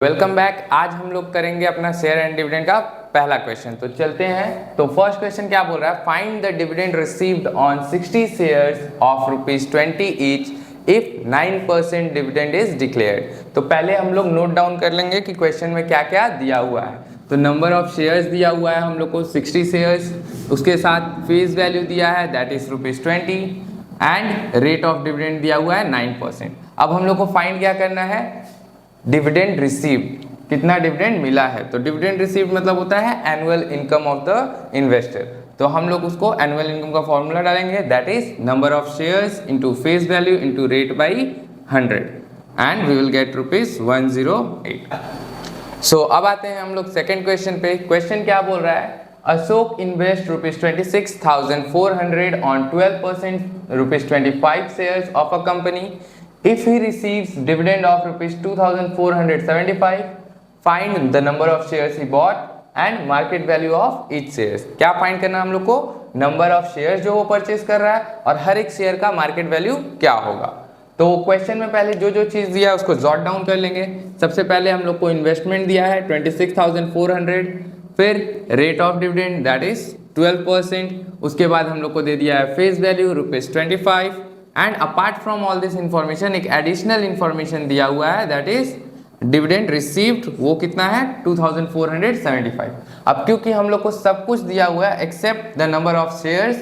Welcome back. आज हम लोग करेंगे अपना शेयर एंड डिविडेंड का पहला क्वेश्चन। तो चलते हैं। तो फर्स्ट क्वेश्चन क्या बोल रहा है, find the dividend received on 60 shares of ₹20 each if 9% dividend is declared. तो पहले हम लोग नोट डाउन कर लेंगे कि क्वेश्चन में क्या क्या दिया हुआ है। तो नंबर ऑफ शेयर्स दिया हुआ है हम लोग को 60 शेयर्स, उसके साथ फेस वैल्यू दिया है that is ₹20 and rate of dividend दिया हुआ है 9%। अब हम लोग को फाइंड क्या करना है, डिविडेंड रिसीव्ड, कितना डिविडेंड मिला है। तो डिविडेंड रिसीव्ड मतलब होता है annual income of the investor. तो हम लोग उसको एनुअल इनकम का फॉर्मूला डालेंगे that is number of shares into face value into rate by 100 and we will get ₹108। So अब आते हैं हम लोग सेकंड क्वेश्चन पे। क्वेश्चन क्या बोल रहा है, Ashok invest ₹26,400 on 12% ₹25 shares of a company. If he receives dividend of ₹2,475, find the number of shares he bought and market value of each shares. क्या फाइंड करना है हम लोग को, नंबर ऑफ शेयर्स जो वो परचेज कर रहा है और हर एक शेयर का मार्केट वैल्यू क्या होगा। तो क्वेश्चन में पहले जो जो चीज दिया है उसको जॉट डाउन कर लेंगे। सबसे पहले हम लोग को इन्वेस्टमेंट दिया है 26,400, फिर rate of dividend that is 12%, उसके बाद हम लोग को दे दिया है face value ₹25 and apart from all this information एक एडिशनल इंफॉर्मेशन दिया हुआ है दैट इज डिविडेंड रिसीव्ड, वो कितना है 2475। अब क्योंकि हम लोग को सब कुछ दिया हुआ है except the number of shares,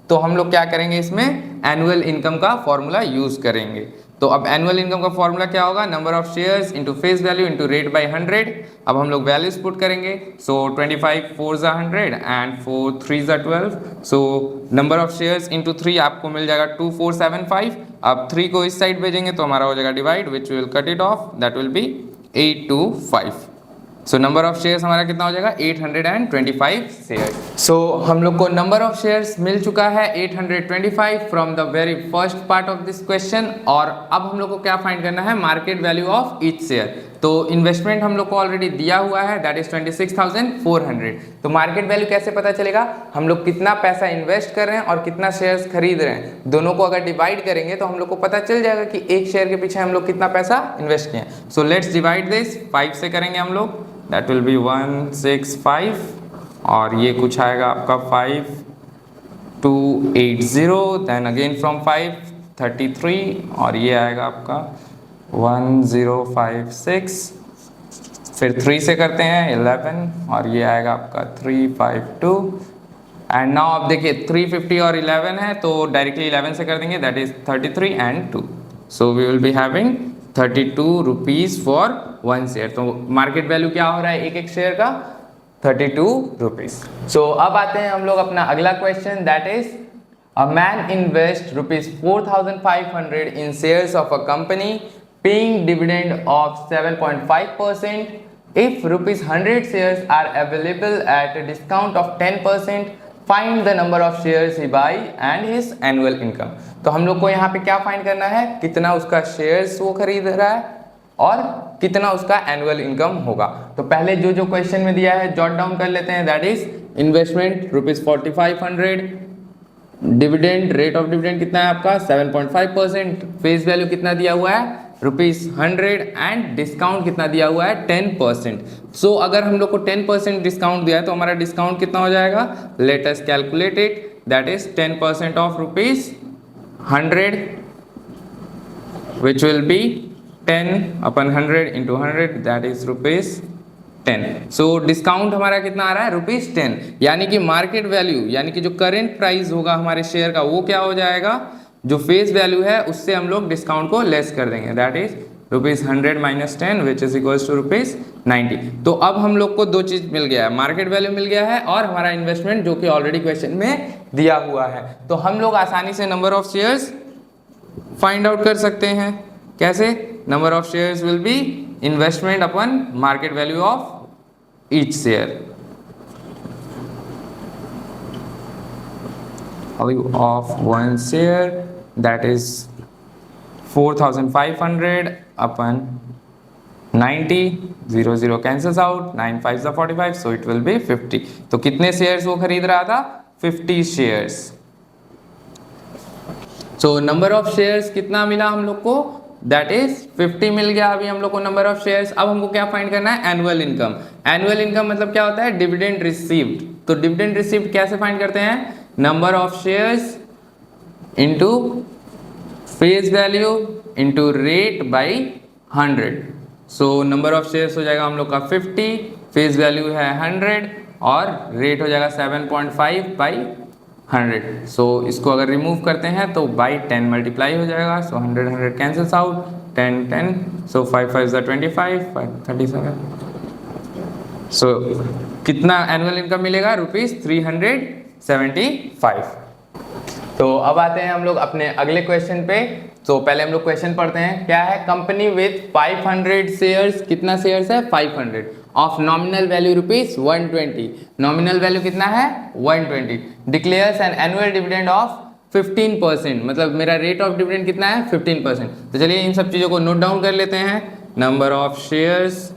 तो हम लोग क्या करेंगे, इसमें एनुअल इनकम का फॉर्मूला यूज करेंगे। तो अब एनुअल इनकम का फॉर्मूला क्या होगा, number of shares into face value into rate by 100। अब हम लोग वैल्यूज पुट करेंगे। So 25 4 100 and 4 3 12। So number of shares into 3 आपको मिल जाएगा 2475। अब 3 को इस साइड भेजेंगे तो हमारा हो जाएगा divide, which will cut it of, that will B 825। So number of shares हमारा कितना हो जाएगा 825 शेयर्स। सो हम लोग को नंबर ऑफ शेयर्स मिल चुका है 825 from the very first part of this question. और अब हम लोग को क्या फाइंड करना है, market value of each share. तो इन्वेस्टमेंट हम लोग को ऑलरेडी दिया हुआ है दैट इज 26,400। तो मार्केट वैल्यू कैसे पता चलेगा, हम लोग कितना पैसा इन्वेस्ट कर रहे हैं और कितना शेयर्स खरीद रहे हैं, दोनों को अगर डिवाइड करेंगे तो हम लोग को पता चल जाएगा कि एक शेयर के पीछे हम लोग कितना पैसा इन्वेस्ट किए हैं। सो लेट्स डिवाइड दिस 5 से करेंगे हम लोग, दैट विल बी 165 और ये कुछ आएगा आपका 5280, देन अगेन फ्रॉम 5 33 और ये आएगा आपका 1056, फिर 3 से करते हैं 11 और ये आएगा आपका 352 एंड नाउ आप देखिए 350 और 11 है तो डायरेक्टली 11 से कर देंगे that is 33 and 2। So we will be having 32 rupees for 1 share. तो मार्केट वैल्यू क्या हो रहा है एक एक शेयर का 32 रुपीज। सो अब आते हैं हम लोग अपना अगला question that is a man invest ₹4,500 in shares of a company paying dividend of 7.5%. If ₹100 shares are available at a discount of 10%, find the number of shares he buy and his annual income. तो हम लोग को यहाँ पे क्या find करना है, कितना उसका शेयर्स वो खरीद रहा है और कितना उसका एनुअल इनकम होगा। तो पहले जो जो क्वेश्चन में दिया है जॉट डाउन कर लेते हैं that is investment ₹4500, dividend rate of dividend कितना है आपका 7.5%, फेस वैल्यू कितना दिया हुआ है ₹100 एंड डिस्काउंट कितना दिया हुआ है 10%। सो अगर हम लोग को 10% डिस्काउंट दिया है तो हमारा डिस्काउंट कितना हो जाएगा, let us calculate it, that is 10% of ₹100 which will be 10 upon 100 into 100 that is ₹10। So discount हमारा कितना आ रहा है ₹10, यानी कि मार्केट वैल्यू यानी कि जो करंट प्राइस होगा हमारे शेयर का वो क्या हो जाएगा, जो फेस वैल्यू है उससे हम लोग डिस्काउंट को लेस कर देंगे that is ₹100 minus 10 which is equals to ₹90। तो अब हम लोग को दो चीज मिल गया है, मार्केट वैल्यू मिल गया है और हमारा इन्वेस्टमेंट जो कि ऑलरेडी क्वेश्चन में दिया हुआ है। तो हम लोग आसानी से number of shares find out कर सकते हैं। कैसे, number of shares will be investment upon market value of each share, value of 1 share that is 4,500 upon 90, 0 cancels out, 9 5s are 45, so it will be 50। तो कितने shares वो खरीद रहा था, 50 shares. So number of shares कितना मिला हम लोग को दैट इज 50 मिल गया अभी हम लोग को नंबर ऑफ शेयर्स। अब हमको क्या फाइंड करना है, एनुअल इनकम। एनुअल इनकम मतलब क्या होता है, डिविडेंड रिसीव्ड। तो डिविडेंड रिसीव्ड कैसे फाइंड करते हैं, number of shares into face value into rate by 100। So number of shares हो जाएगा हम लोग का 50, फेस वैल्यू है 100 और रेट हो जाएगा 7.5 बाई 100। सो इसको अगर रिमूव करते हैं तो बाई 10 मल्टीप्लाई हो जाएगा। सो 100 कैंसिल्स आउट, 10 10, सो 5 5 25, 5 37। सो कितना एनुअल इनकम मिलेगा, ₹375। तो अब आते हैं हम लोग अपने अगले क्वेश्चन पे। तो पहले हम लोग क्वेश्चन पढ़ते हैं, क्या है, कंपनी विथ 500 शेयर्स, कितना शेयर्स है 500, of nominal value ₹120। Nominal value कितना है 120। Declares an annual dividend of 15%, मतलब मेरा रेट ऑफ डिविडेंड कितना है 15%। तो चलिए इन सब चीजों को नोट डाउन कर लेते हैं। Number of shares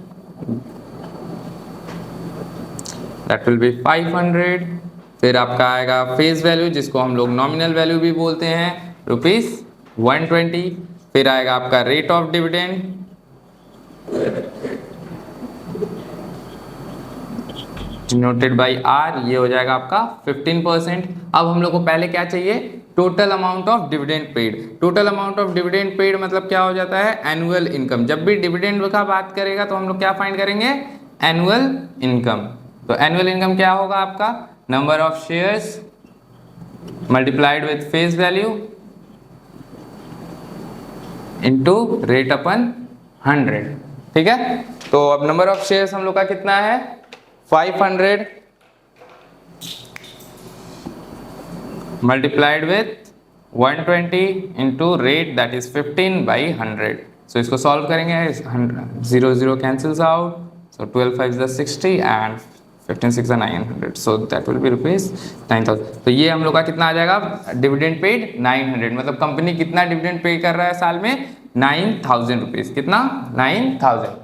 that will B 500, फिर आपका आएगा फेस वैल्यू जिसको हम लोग नॉमिनल वैल्यू भी बोलते हैं ₹120, फिर आएगा आपका rate of dividend denoted by R, ये हो जाएगा आपका 15%। अब हम लोग को पहले क्या चाहिए, total amount of dividend paid. Total amount of dividend paid मतलब क्या हो जाता है, एनुअल इनकम। जब भी डिविडेंड का बात करेगा तो हम लोग क्या फाइंड करेंगे, एनुअल इनकम। तो एनुअल इनकम क्या होगा आपका, number of shares multiplied with face value into rate upon 100। ठीक है, तो अब नंबर ऑफ शेयर्स हम लोग का कितना है 500 multiplied with 120 into rate that is 15/100। सो इसको सॉल्व करेंगे, 0 0 cancels out, so 12 5 60 and 15 6 900, so that will B ₹9,000। तो ये हम लोग का कितना आ जाएगा, डिविडेंड पेड 900, मतलब कंपनी कितना डिविडेंड पे कर रहा है साल में, 9,000 रुपीज। कितना, 9,000।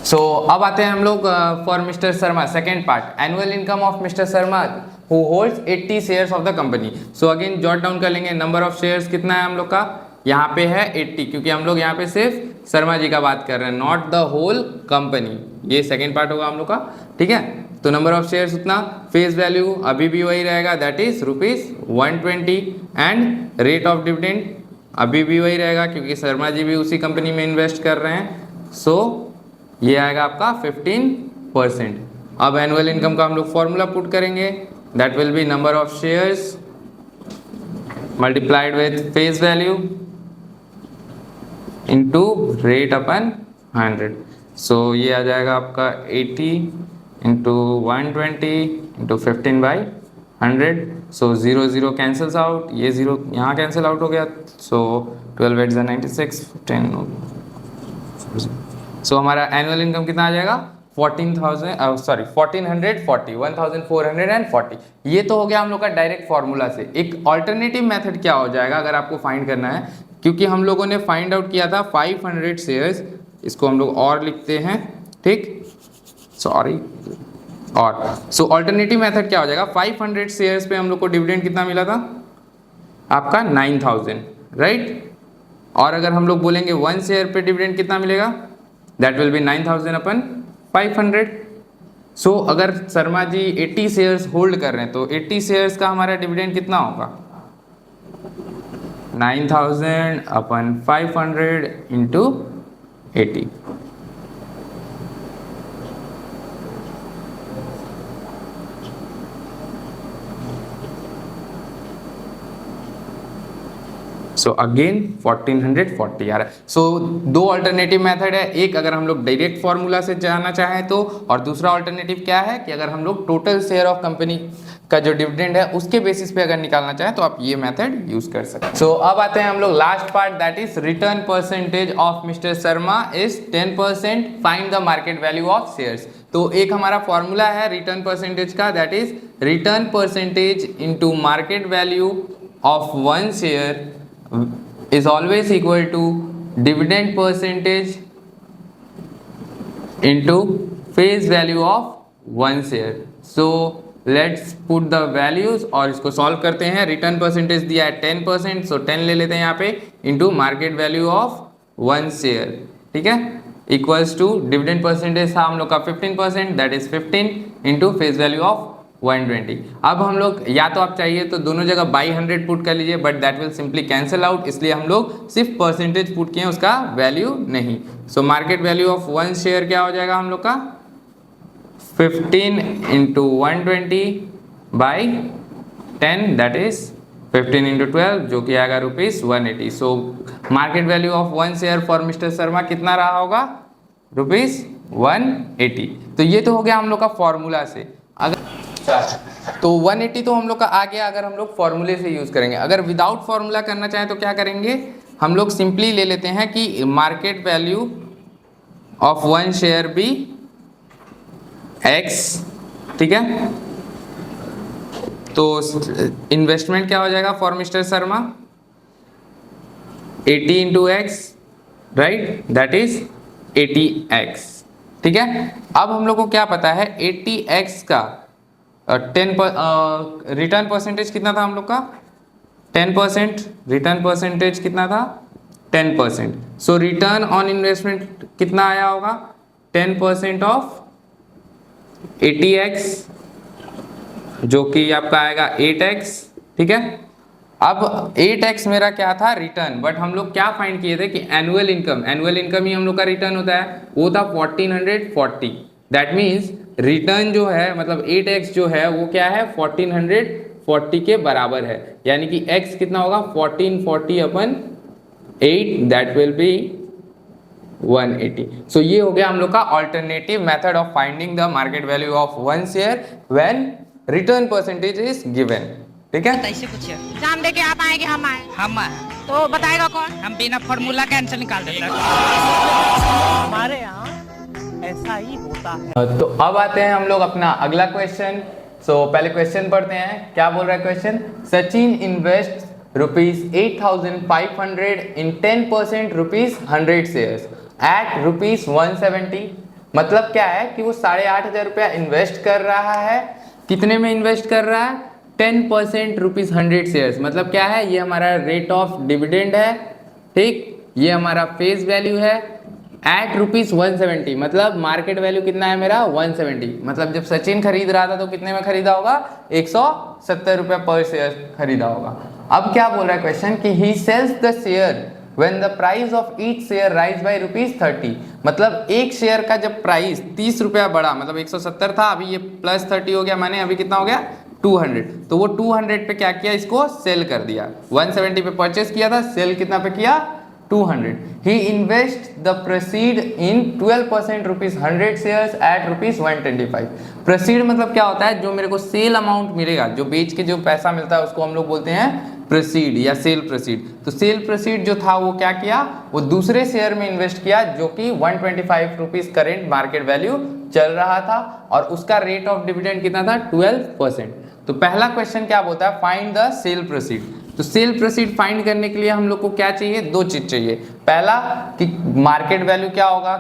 सो अब आते हैं हम लोग for mister Sharma, second part, annual income of mister Sharma who holds 80 shares of the company. So again jot down कर लेंगे, नंबर ऑफ शेयर्स कितना है हम लोग का, यहाँ पे है 80, क्योंकि हम लोग यहाँ पे सिर्फ शर्मा जी का बात कर रहे हैं, नॉट द होल कंपनी। ये सेकेंड पार्ट होगा हम लोग का, ठीक है। तो नंबर ऑफ शेयर्स उतना, फेस वैल्यू अभी भी वही रहेगा, that is ₹120 and rate of dividend अभी भी वही रहेगा क्योंकि शर्मा जी भी उसी कंपनी में इन्वेस्ट कर रहे हैं। सो ये आएगा आपका 15%। अब एनुअल इनकम का हम लोग फॉर्मूला पुट करेंगे, that will be number of shares multiplied with face value into rate upon 100। So ये आ जाएगा आपका 80 into 120 into 15/100। So 0 0 cancels out, ये 0 यहाँ कैंसिल आउट हो गया। सो 12 8 96, 10। सो हमारा एनुअल इनकम कितना आ जाएगा 1440। ये तो हो गया हम लोग का डायरेक्ट फॉर्मूला से। एक ऑल्टरनेटिव मेथड क्या हो जाएगा अगर आपको फाइंड करना है, क्योंकि हम लोगों ने फाइंड आउट किया था 500 शेयर्स, इसको हम लोग और लिखते हैं, ठीक, सॉरी, और सो ऑल्टरनेटिव मेथड क्या हो जाएगा, 500 शेयर्स पे हम लोग को डिविडेंड कितना मिला था आपका 9,000, राइट। और अगर हम लोग बोलेंगे 1 शेयर पे डिविडेंड कितना मिलेगा, दैट विल बी 9,000 अपन 500। सो अगर शर्मा जी 80 शेयर्स होल्ड कर रहे हैं तो 80 शेयर्स का हमारा डिविडेंड कितना होगा, 9,000 अपन 500 इंटू 80। सो अगेन 1440 आ रहा है। सो दो अल्टरनेटिव मेथड है, एक अगर हम लोग डायरेक्ट फॉर्मूला से जाना चाहें तो, और दूसरा अल्टरनेटिव क्या है कि अगर हम लोग टोटल शेयर ऑफ कंपनी का जो डिविडेंड है उसके बेसिस पे अगर निकालना चाहें तो आप ये मेथड यूज कर सकते हैं। सो अब आते हैं हम लोग last part, that is return percentage of mister Sharma is 10%, find the market value of shares. तो एक हमारा फॉर्मूला है रिटर्न परसेंटेज का, that is return percentage into market value of 1 share is always equal to dividend percentage into face value of 1 share. So let's put the values और इसको solve करते हैं। Return percentage दिया है 10%, सो 10 ले लेते हैं यहाँ पे into market value of 1 share, ठीक है, इक्वल्स टू डिविडेंड परसेंटेज था हम लोग का 15%, that is 15 into face value of 120। अब हम लोग या तो आप चाहिए तो दोनों जगह बाई 100 पुट कर लीजिए, but that will simply cancel out, इसलिए हम लोग सिर्फ परसेंटेज पुट किए, उसका वैल्यू नहीं। So market value of 1 share क्या हो जाएगा हम लोग का 15 into 120 by 10, that is 15 into 12 जो कि आएगा ₹180। So market value of 1 share for mister Sharma कितना रहा होगा ₹180। तो ये तो हो गया हम लोग का फॉर्मूला से। अगर तो 180 तो हम लोग का आ गया अगर हम लोग फॉर्मूले से यूज करेंगे। अगर विदाउट फॉर्मूला करना चाहें तो क्या करेंगे, हम लोग सिंपली ले लेते हैं कि market value of 1 share be x, ठीक है। तो इन्वेस्टमेंट क्या हो जाएगा for mister Sharma 80 into x, right, that is 80x, ठीक है। अब हम लोग को क्या पता है 80x का 10 रिटर्न परसेंटेज कितना था हम लोग का 10%, रिटर्न परसेंटेज कितना था 10%। सो रिटर्न ऑन इन्वेस्टमेंट कितना आया होगा 10% ऑफ 80x जो कि आपका आएगा 8x, ठीक है। अब 8x मेरा क्या था रिटर्न, बट हम लोग क्या फाइंड किए थे कि एनुअल इनकम ही हम लोग का रिटर्न होता है, वो था 1440। दैट मीन्स रिटर्न जो है मतलब 8x जो है वो क्या है 1440 के बराबर है, यानी कि x कितना होगा 1440 अपन 8, दैट विल बी 180। सो ये हो गया हम लोग का alternative method of finding the market value of 1 share when return percentage is given, ठीक है। ऐसे पूछिए, एग्जाम दे के आप आएंगे हम आए तो बताएगा कौन? हम बिना फॉर्मूला के आंसर निकाल देते हैं। हमारे यहाँ ऐसा ही होता है। तो अब आते हैं हम लोग अपना अगला क्वेश्चन। सो पहले क्वेश्चन पढ़ते हैं, क्या बोल रहा है question, Sachin invest ₹8,500 in 10% ₹100 shares at ₹170। मतलब क्या है कि वो 8,500 रुपया इन्वेस्ट कर रहा है, कितने में इन्वेस्ट कर रहा है 10% ₹100 शेयर्स। मतलब क्या है, ये हमारा रेट ऑफ डिविडेंड है, ठीक, ये हमारा फेस वैल्यू है एट ₹170। मतलब मार्केट वैल्यू कितना है मेरा 170। मतलब जब सचिन खरीद रहा था तो कितने में खरीदा होगा 170 रुपया पर शेयर खरीदा होगा। अब क्या बोल रहा है क्वेश्चन कि he sells the share when the price of each share rise by ₹30। मतलब एक शेयर का जब प्राइस 30 रुपया बढ़ा, मतलब 170 था, अभी ये प्लस 30 हो गया, माने अभी कितना हो गया 200। तो वो 200 पे क्या किया, इसको सेल कर दिया। 170 पे परचेस किया था, सेल कितना पे किया 200। He invest the proceed in 12% ₹100 shares at ₹125। proceed मतलब क्या होता है, जो मेरे को सेल अमाउंट मिलेगा, जो बेच के जो पैसा मिलता है उसको हम लोग बोलते हैं proceed या सेल proceed। तो सेल proceed जो था वो क्या किया, वो दूसरे शेयर में इन्वेस्ट किया जो कि 125 रुपीज करेंट मार्केट वैल्यू चल रहा था, और उसका रेट ऑफ डिविडेंड कितना था 12%। तो पहला क्वेश्चन क्या बोलता है, फाइंड द सेल proceed। तो सेल प्रोसीड फाइंड करने के लिए हम लोग को क्या चाहिए, दो चीज चाहिए। पहला कि मार्केट वैल्यू क्या होगा,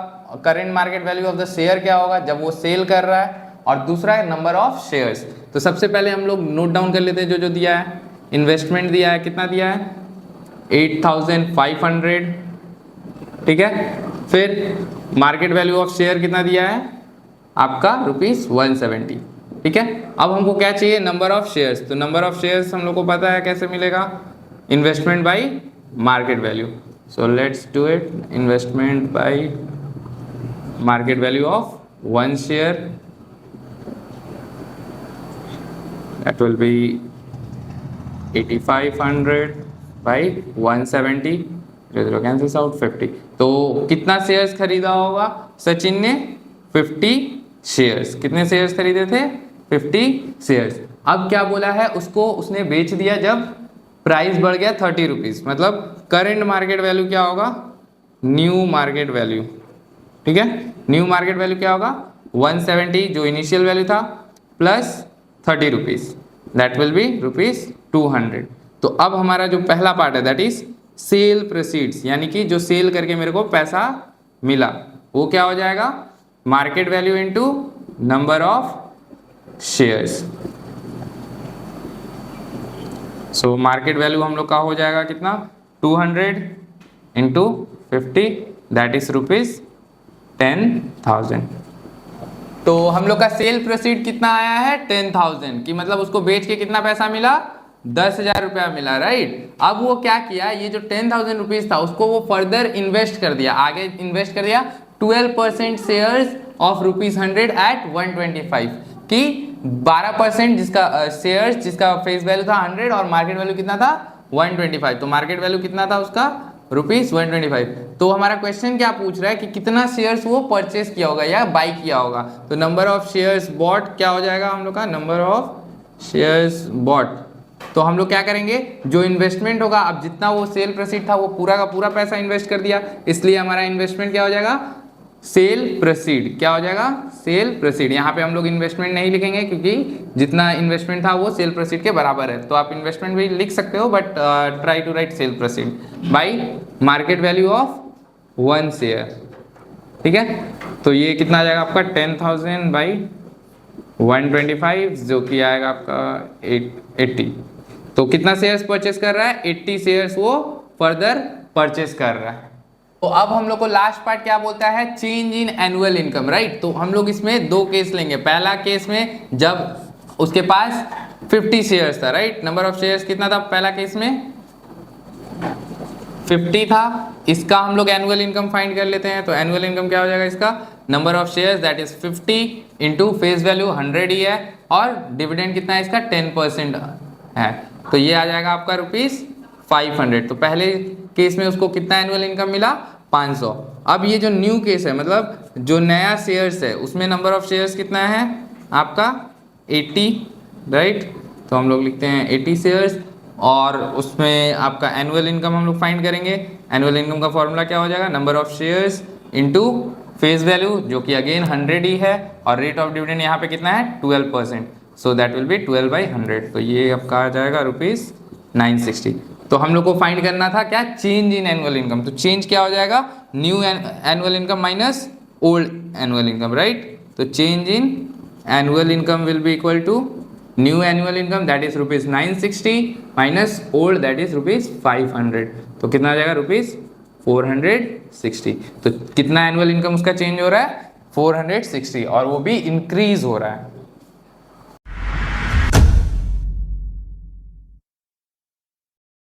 current market value of the share क्या होगा जब वो सेल कर रहा है, और दूसरा है नंबर ऑफ शेयर्स। तो सबसे पहले हम लोग नोट डाउन कर लेते हैं जो जो दिया है। इन्वेस्टमेंट दिया है, कितना दिया है 8,500, ठीक है। फिर मार्केट वैल्यू ऑफ शेयर कितना दिया है आपका ₹170, ठीक है। अब हमको क्या चाहिए, नंबर ऑफ शेयर्स। तो नंबर ऑफ शेयर्स हम लोग को पता है कैसे मिलेगा, investment by market value. So let's do it, investment by market value of 1 share, that will be 8,500 by 170, cancels out 50। तो कितना शेयर्स खरीदा होगा सचिन ने 50 शेयर्स। कितने शेयर्स खरीदे थे 50 शेयर्स। अब क्या बोला है, उसको उसने बेच दिया जब प्राइस बढ़ गया 30 रुपीज। मतलब करंट मार्केट वैल्यू क्या होगा, न्यू मार्केट वैल्यू, ठीक है। न्यू मार्केट वैल्यू क्या होगा 170 जो इनिशियल वैल्यू था plus 30 rupees, that will B ₹200। तो अब हमारा जो पहला पार्ट है दैट इज सेल प्रोसीड्स, यानी कि जो सेल करके मेरे को पैसा मिला वो क्या हो जाएगा, market value into number of shares. So market value हम लोग का हो जाएगा कितना 200 इंटू 50 दैट इज रुपीज 10,000। तो हम लोग का सेल प्रोसीड कितना आया है 10,000 की, मतलब उसको बेच के कितना पैसा मिला 10,000 रुपया मिला, राइट। अब वो क्या किया, ये जो 10,000 रुपीज था उसको वो फर्दर इन्वेस्ट कर दिया, आगे इन्वेस्ट कर दिया 12% शेयर्स ऑफ ₹100 एट 125 की 12% जिसका शेयर्स जिसका फेस वैल्यू था 100 और मार्केट वैल्यू कितना था 125, तो मार्केट वैल्यू कितना था उसका ₹125। तो हमारा क्वेश्चन क्या पूछ रहा है कि कितना शेयर्स वो परचेस किया होगा या बाई किया होगा। तो नंबर ऑफ शेयर्स बॉट क्या हो जाएगा हम लोग का, नंबर ऑफ शेयर्स बॉट। तो हम लोग क्या करेंगे, जो इन्वेस्टमेंट होगा, अब जितना वो सेल प्रोसीड था वो पूरा का पूरा पैसा इन्वेस्ट कर दिया, इसलिए हमारा इन्वेस्टमेंट क्या हो जाएगा सेल प्रोसीड, क्या हो जाएगा सेल प्रोसीड। यहाँ पे हम लोग इन्वेस्टमेंट नहीं लिखेंगे क्योंकि जितना इन्वेस्टमेंट था वो सेल प्रोसीड के बराबर है, तो आप इन्वेस्टमेंट भी लिख सकते हो but try to write sale proceed by market value of 1 share, ठीक है। तो ये कितना आ जाएगा आपका 10,000 बाई 125 जो कि आएगा आपका 80। तो कितना शेयर्स परचेस कर रहा है 80 शेयर्स वो फर्दर परचेस कर रहा है। तो अब हम लोग को लास्ट पार्ट क्या बोलता है, change in annual income, right. तो हम लोग इसमें दो केस लेंगे। पहला केस में जब उसके पास 50 शेयर्स था, राइट, नंबर ऑफ शेयर्स कितना था पहला केस में 50 था, इसका हम लोग एनुअल इनकम फाइंड कर लेते हैं। तो एनुअल इनकम क्या हो जाएगा इसका, number of shares that is 50 into face value 100 ही है और डिविडेंड कितना है इसका 10% है, तो ये आ जाएगा आपका ₹500। तो पहले केस में उसको कितना एनुअल इनकम मिला 500। अब ये जो न्यू केस है, मतलब जो नया शेयर्स है, उसमें नंबर ऑफ शेयर्स कितना है आपका 80, राइट। तो हम लोग लिखते हैं 80 शेयर्स और उसमें आपका एनुअल इनकम हम लोग फाइंड करेंगे। एनुअल इनकम का फॉर्मूला क्या हो जाएगा, number of shares into face value जो कि अगेन 100 ही है और रेट ऑफ डिविडेंड यहाँ पे कितना है 12%, सो दैट विल बी 12/100। तो ये आपका आ जाएगा ₹960। तो हम लोग को फाइंड करना था क्या, चेंज इन एनुअल इनकम। तो चेंज क्या हो जाएगा, new annual income minus old annual income, right. तो change in annual income will be equal to new annual income that is ₹960 minus old that is ₹500। तो कितना आ जाएगा ₹460। तो कितना एनुअल इनकम उसका चेंज हो रहा है 460 और वो भी इंक्रीज हो रहा है।